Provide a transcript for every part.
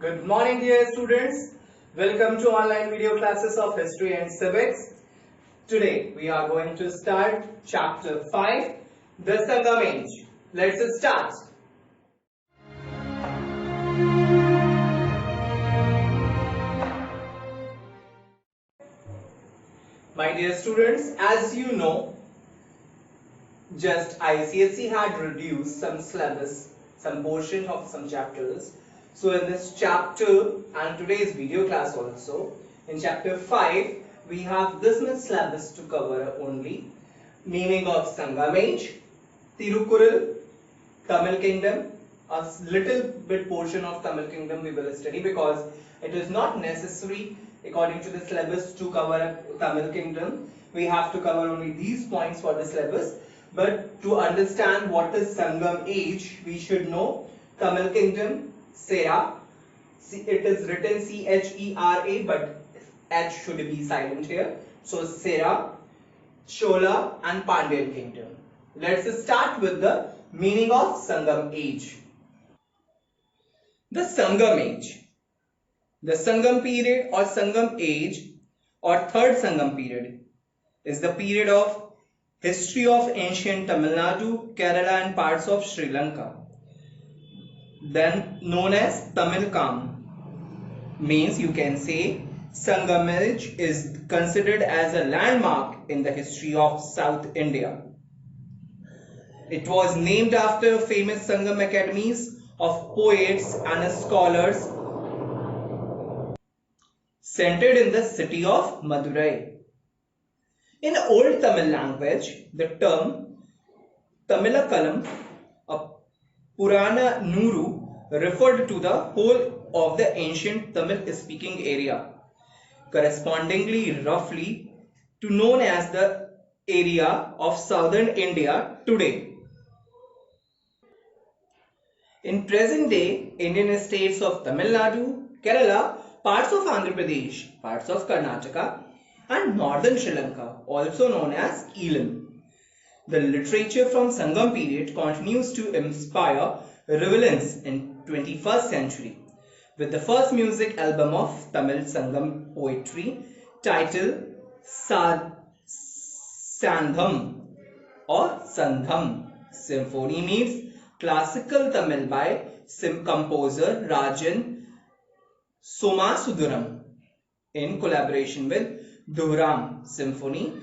Good morning, dear students. Welcome to online video classes of History and Civics. Today we are going to start chapter 5, the Sangam Age. Let's start. My dear students, as you know, just ICSE had reduced some syllabus, some portion of some chapters. So in this chapter and today's video class also, in chapter 5, we have this much syllabus to cover only. Meaning of Sangam Age, Tirukural, Tamil Kingdom, a little bit portion of Tamil Kingdom we will study because it is not necessary according to the syllabus to cover Tamil Kingdom. We have to cover only these points for the syllabus. But to understand what is Sangam Age, we should know Tamil Kingdom, Sera. It is written C-H-E-R-A, but H should be silent here. So Sera, Chola and Pandyan Kingdom. Let's start with the meaning of Sangam Age. The Sangam Age. The Sangam Period or Sangam Age or Third Sangam Period is the period of history of ancient Tamil Nadu, Kerala and parts of Sri Lanka, then known as Tamil Kam. Means you can say Sangam Age is considered as a landmark in the history of South India. It was named after famous Sangam academies of poets and scholars centered in the city of Madurai. In Old Tamil language, the term Tamilakalam, a Purana Nuru, referred to the whole of the ancient Tamil speaking area, correspondingly roughly to known as the area of southern India today. In present day Indian states of Tamil Nadu, Kerala, parts of Andhra Pradesh, parts of Karnataka and northern Sri Lanka, also known as Elam. The literature from Sangam period continues to inspire relevance in 21st century with the first music album of Tamil Sangam poetry titled Sandham or Sandham. Symphony means classical Tamil by composer Rajan Somasudaram in collaboration with Dhuram Symphony.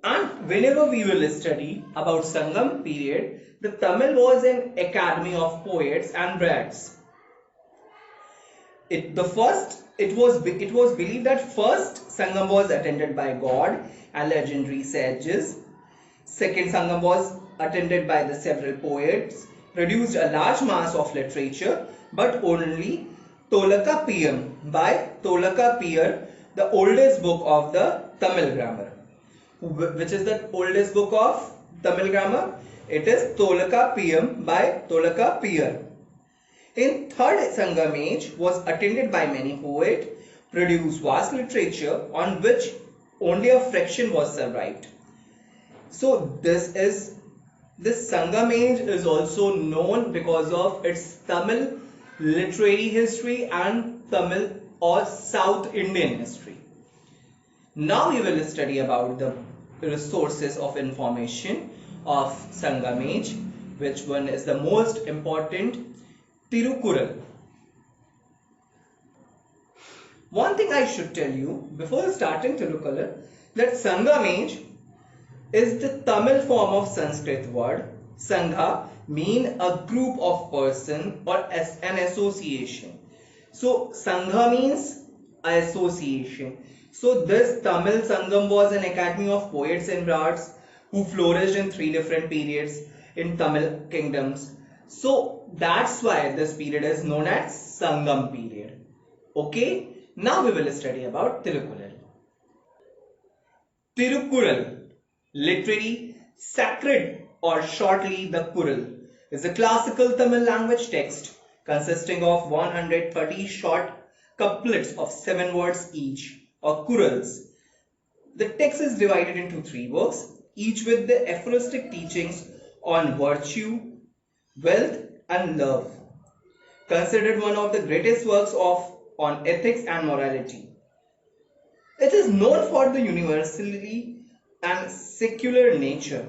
And whenever we will study about Sangam period, the Tamil was an academy of poets and bards. It was believed that first Sangam was attended by God and legendary sages. Second Sangam was attended by the several poets, produced a large mass of literature, but only Tolaka Piyam by Tolaka Piyar, the oldest book of the Tamil grammar. Which is the oldest book of Tamil grammar? It is Tolaka Piyam by Tolaka Piyar. In third Sangam age was attended by many poets, produced vast literature on which only a fraction was survived. So this Sangam age is also known because of its Tamil literary history and Tamil or South Indian history. Now we will study about the resources of information of Sangam age, which one is the most important, Tirukural. One thing I should tell you before starting Tirukural, that Sangam age is the Tamil form of Sanskrit word. Sangha mean a group of person or as an association. So Sangha means association. So this Tamil Sangam was an academy of poets and bards who flourished in 3 different periods in Tamil kingdoms. So that's why this period is known as Sangam period. Okay, now we will study about Tirukural. Tirukural, literary sacred or shortly the Kural, is a classical Tamil language text consisting of 130 short couplets of 7 words each, or Kurals. The text is divided into 3 books, each with the aphoristic teachings on virtue, wealth and love. considered one of the greatest works on ethics and morality. It is known for the universally and secular nature.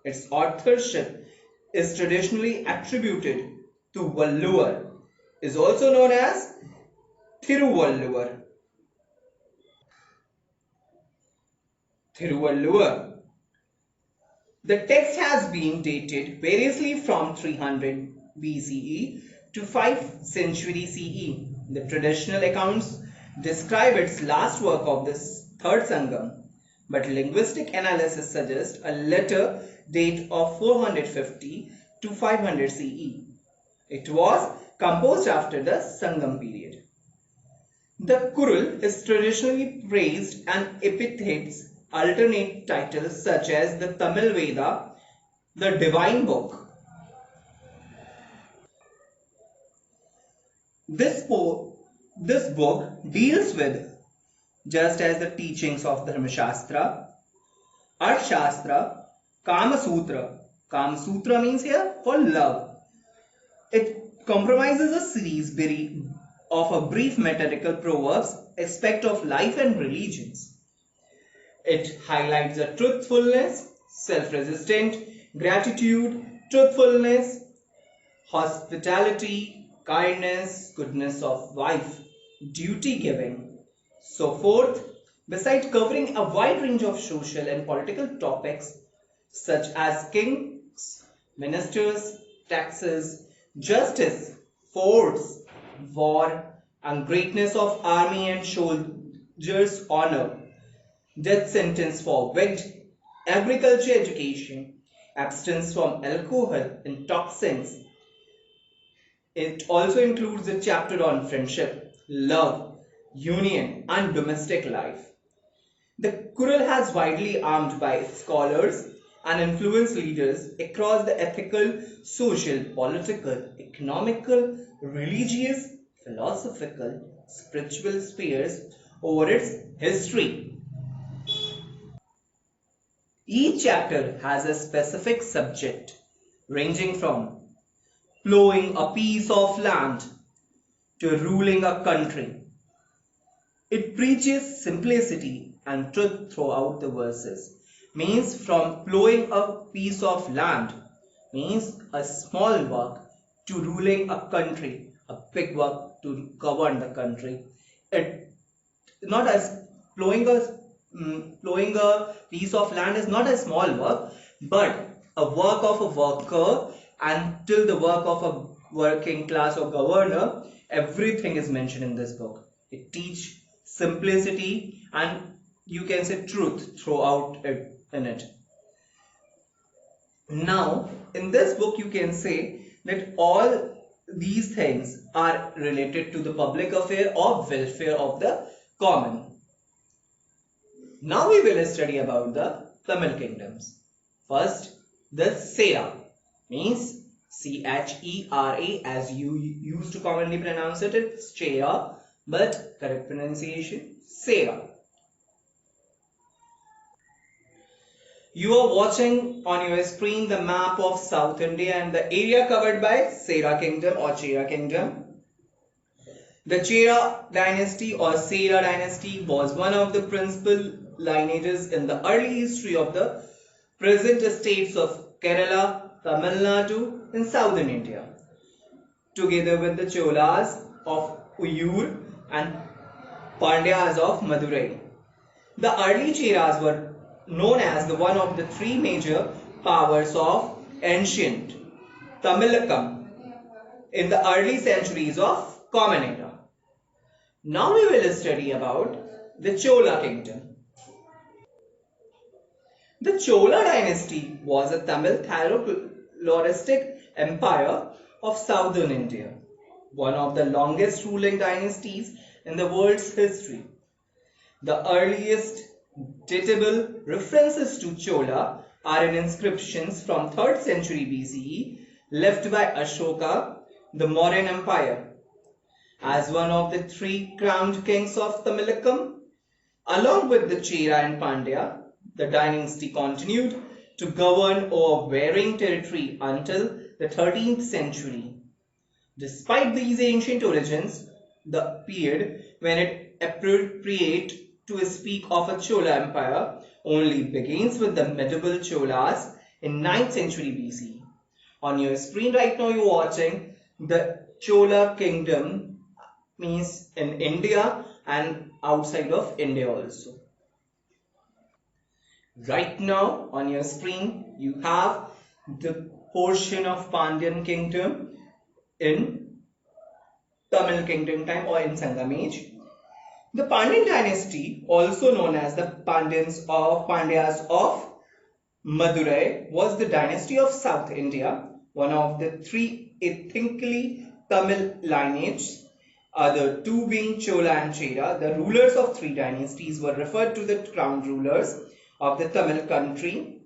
Its authorship is traditionally attributed to Valluvar, is also known as Thiruvalluvar. Thiruvalluvar. The text has been dated variously from 300 BCE to 5th century CE. The traditional accounts describe its last work of this third Sangam, but linguistic analysis suggests a later date of 450 to 500 CE. It was composed after the Sangam period. The Kurul is traditionally praised and epithets alternate titles such as the Tamil Veda, the Divine Book. This book deals with just as the teachings of Dharmashastra, Arthashastra, Kama Sutra. Kama Sutra means here for love. It comprises a series of a brief metaphorical proverbs, aspect of life and religions. It highlights the truthfulness, self-resistant, gratitude, truthfulness, hospitality, kindness, goodness of wife, duty giving, so forth, besides covering a wide range of social and political topics such as kings, ministers, taxes, justice, force, war, and greatness of army and soldiers' honor, death sentence for wicked, agriculture education, abstinence from alcohol and toxins. It also includes a chapter on friendship, love, union, and domestic life. The Kural has widely armed by scholars and influence leaders across the ethical, social, political, economical, religious, philosophical, spiritual spheres over its history. Each chapter has a specific subject, ranging from plowing a piece of land to ruling a country. It preaches simplicity and truth throughout the verses. Means from plowing a piece of land, means a small work, to ruling a country, a big work to govern the country. It not as plowing a piece of land is not a small work, but a work of a worker, until the work of a working class or governor. Everything is mentioned in this book. It teaches simplicity and you can say truth throughout it in it. Now, in this book, you can say that all these things are related to the public affair or welfare of the common. Now we will study about the Tamil kingdoms. First, the Sera means Chera, as you used to commonly pronounce it. It's Chera, but correct pronunciation Sera. You are watching on your screen the map of South India and the area covered by Sera kingdom or Chera kingdom. The Chola Dynasty or Chola Dynasty was one of the principal lineages in the early history of the present states of Kerala, Tamil Nadu and southern India, together with the Cholas of Uyur and Pandyas of Madurai. The early Cheras were known as the one of the three major powers of ancient Tamilakam in the early centuries of Common Era. Now we will study about the Chola Kingdom. The Chola Dynasty was a Tamil thalloristic empire of southern India, one of the longest ruling dynasties in the world's history. The earliest datable references to Chola are in inscriptions from 3rd century BCE left by Ashoka, the Mauryan Empire. As one of the three crowned kings of Tamilakam, along with the Chera and Pandya, the dynasty continued to govern over varying territory until the 13th century. Despite these ancient origins, the period when it appropriate to speak of a Chola Empire only begins with the medieval Cholas in 9th century BC. On your screen right now you're watching the Chola Kingdom, means in India and outside of India also. Right now on your screen you have the portion of Pandyan Kingdom in Tamil Kingdom time or in Sangam age. The Pandyan dynasty, also known as the Pandyas of Madurai, was the dynasty of South India, one of the three ethnically Tamil lineages, other two being Chola and Chera. The rulers of three dynasties were referred to the crown rulers of the Tamil country.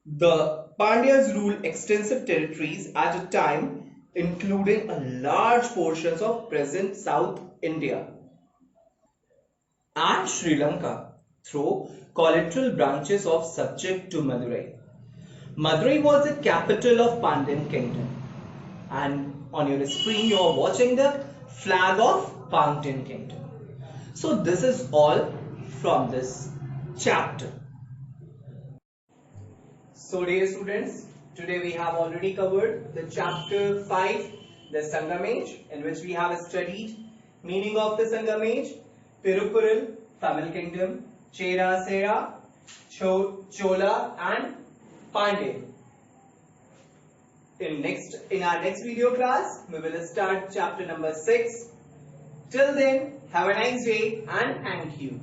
The Pandyas ruled extensive territories at a time, including a large portions of present South India and Sri Lanka through collateral branches of subject to Madurai. Madurai was the capital of Pandyan Kingdom, and on your screen you are watching the flag of Pandyan Kingdom. So this is all from this chapter. So dear students, today we have already covered the chapter 5, the Sangam age, in which we have studied meaning of the Sangam age, Tirupuril, Tamil Kingdom, Chera Sera, Chola and Pandya. In our next video class, we will start chapter number 6. Till then, have a nice day and thank you.